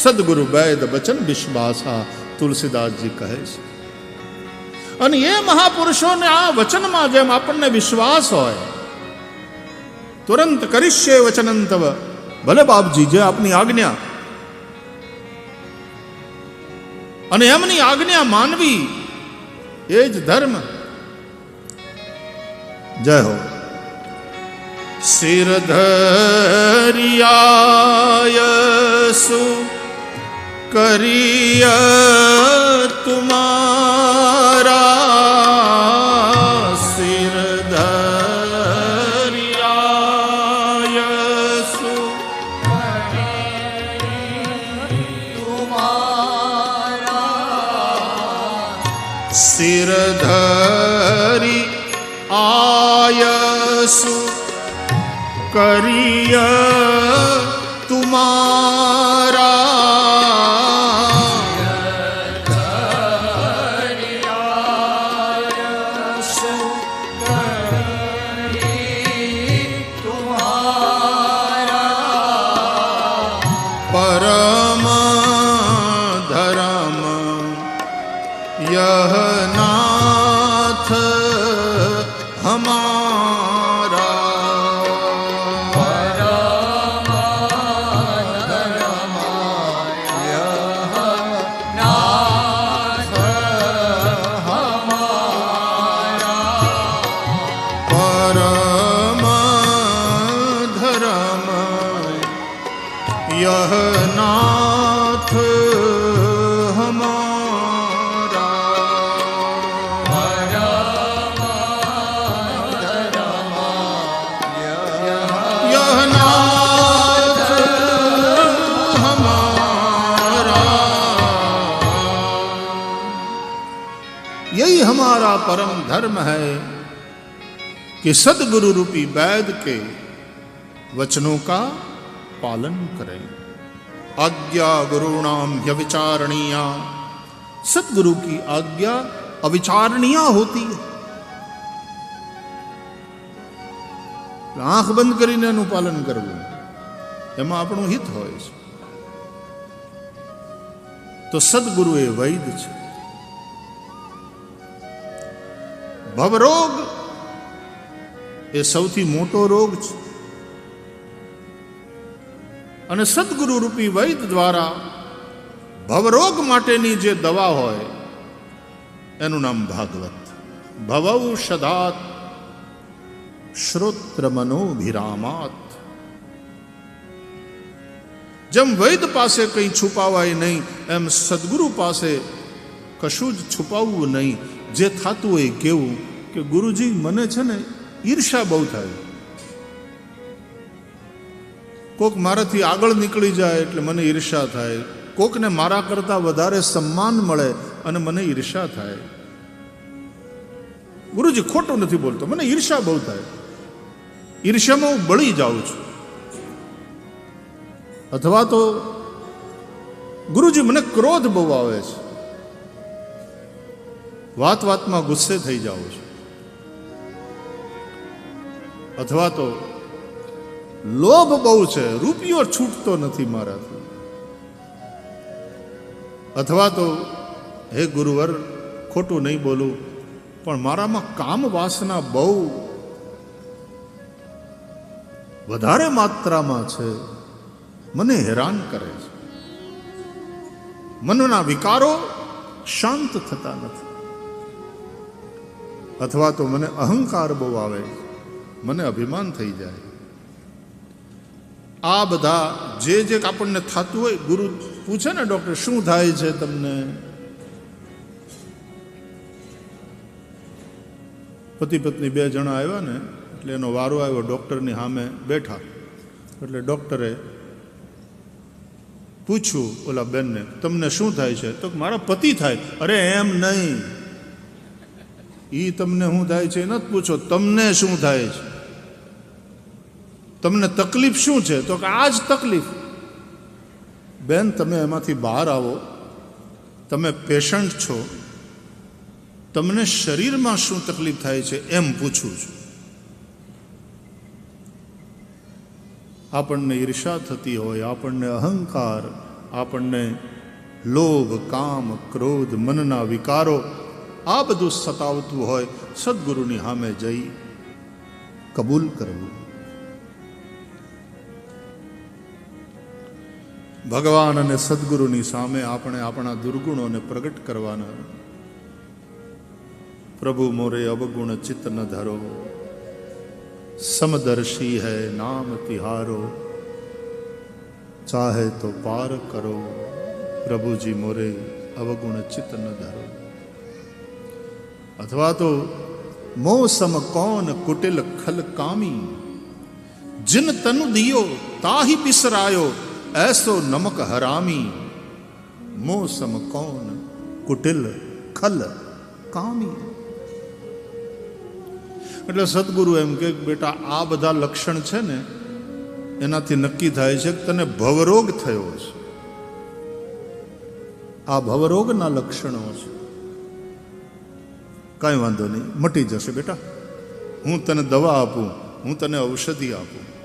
સદગુરુ વૈદ વચન વિશ્વાસા, તુલસીદાસજી કહે છે. અને એ મહાપુરુષોને આ વચનમાં જેમ આપણને વિશ્વાસ હોય, તુરંત કરીશ્યે વચનં તવ, ભલે બાપજી જે આપની આજ્ઞા, અને એમની આજ્ઞા માનવી એ જ ધર્મ. જય હો. શિર ધરિયાયસુ કરીય તુમારા, શિર ધરિયાયસુ શિર ધરી આયસુ કરીય તુમારા, પરમ ધર્મ યહ નાથ હમારા. यह नाथ हमारा, यह नाथ हमारा, यही हमारा परम धर्म है कि सदगुरु रूपी वैद के वचनों का पालन करें. आज्ञा गुरुणाम व्यविचारणीया, सदगुरु की आज्ञा अविचारणीय होती है. आंख बंद करीने एનું પાલન કરવું, એમાં આપણું હિત હોય છે. તો સદગુરુ એ વૈદ છે. ભવરોગ એ સૌથી મોટો રોગ છે. અને સદગુરુ રૂપી વૈદ દ્વારા ભવરોગ માટેની જે દવા હોય એનું નામ ભાગવત. ભવૌષધાત શ્રોત્ર મનોભિરામાત. જેમ વૈદ પાસે કંઈ છુપાવાય નહીં, એમ સદગુરુ પાસે કશું જ છુપાવવું નહીં. જે થતું હોય કેવું કે ગુરુજી મને છે ને ઈર્ષા બહુ થાય, કોક મારાથી આગળ નીકળી જાય એટલે મને ઈર્ષા થાય, કોકને મારા કરતાં વધારે સન્માન મળે અને મને ઈર્ષા થાય. ગુરુજી ખોટું નથી બોલતો, મને ઈર્ષા બહુ થાય, ઈર્ષામાં હું બળી જાઉં છું. અથવા તો ગુરુજી મને ક્રોધ બહુ આવે છે, વાત વાતમાં ગુસ્સે થઈ જાઉં છું. અથવા તો લોભ બહુ છે, રૂપિયો છૂટતો નથી મારાથી. અથવા તો હે ગુરુવર ખોટું નહીં બોલું, પણ મારામાં કામ વાસના બહુ વધારે માત્રામાં છે, મને હેરાન કરે છે, મનના વિકારો શાંત થતા નથી. અથવા તો મને અહંકાર બહુ આવે, મને અભિમાન થઈ જાય. આ બધા જે જે આપણને થતું હોય, ગુરુ પૂછે ને ડૉક્ટર શું થાય છે તમને, પતિ પત્ની બે જણા આવ્યા ને એટલે એનો વારો આવ્યો, ડૉક્ટરની સામે બેઠા. એટલે ડૉક્ટરે પૂછ્યું ઓલા બેનને તમને શું થાય છે? તો મારા પતિ થાય. અરે એમ નહીં, એ તમને શું થાય છે નથી પૂછો, તમને શું થાય છે, તમને તકલીફ શું છે? તો કે આ જ તકલીફ. બેન તમે એમાંથી બહાર આવો, તમે પેશન્ટ છો, તમને શરીરમાં શું તકલીફ થાય છે એમ પૂછું છું. આપણને ઈર્ષા થતી હોય, આપણને અહંકાર આપણને લોભ, કામ, ક્રોધ, મનના વિકારો આ બધું સતાવતું હોય, સદગુરુની સામે જઈ કબૂલ કરવું. ભગવાન અને સદગુરુની સામે આપણે આપણા દુર્ગુણોને પ્રગટ કરવાના. પ્રભુ મોરે અવગુણ ચિત્ત ન ધરો, સમદર્શી હૈ નામ તિહારો, ચાહે તો પાર કરો. પ્રભુજી મોરે અવગુણ ચિત્ત ન ધરો. અથવા તો મોસમ કૌન કુટિલ ખલ કામી, जिन तनु दियो ताहि पिसरायो, ऐसो नमक हरामी. मोसम कौन कुटिल खल कामी. એટલે સદગુરુ એમ કે બેટા આ બધા લક્ષણ છે ને એનાથી નક્કી થાય છે કે તને ભવરોગ થયો છે. આ ભવરોગના લક્ષણો છે. કાંઈ વાંધો નહીં, મટી જશે બેટા. હું તને દવા આપું, હું તને ઔષધિ આપું.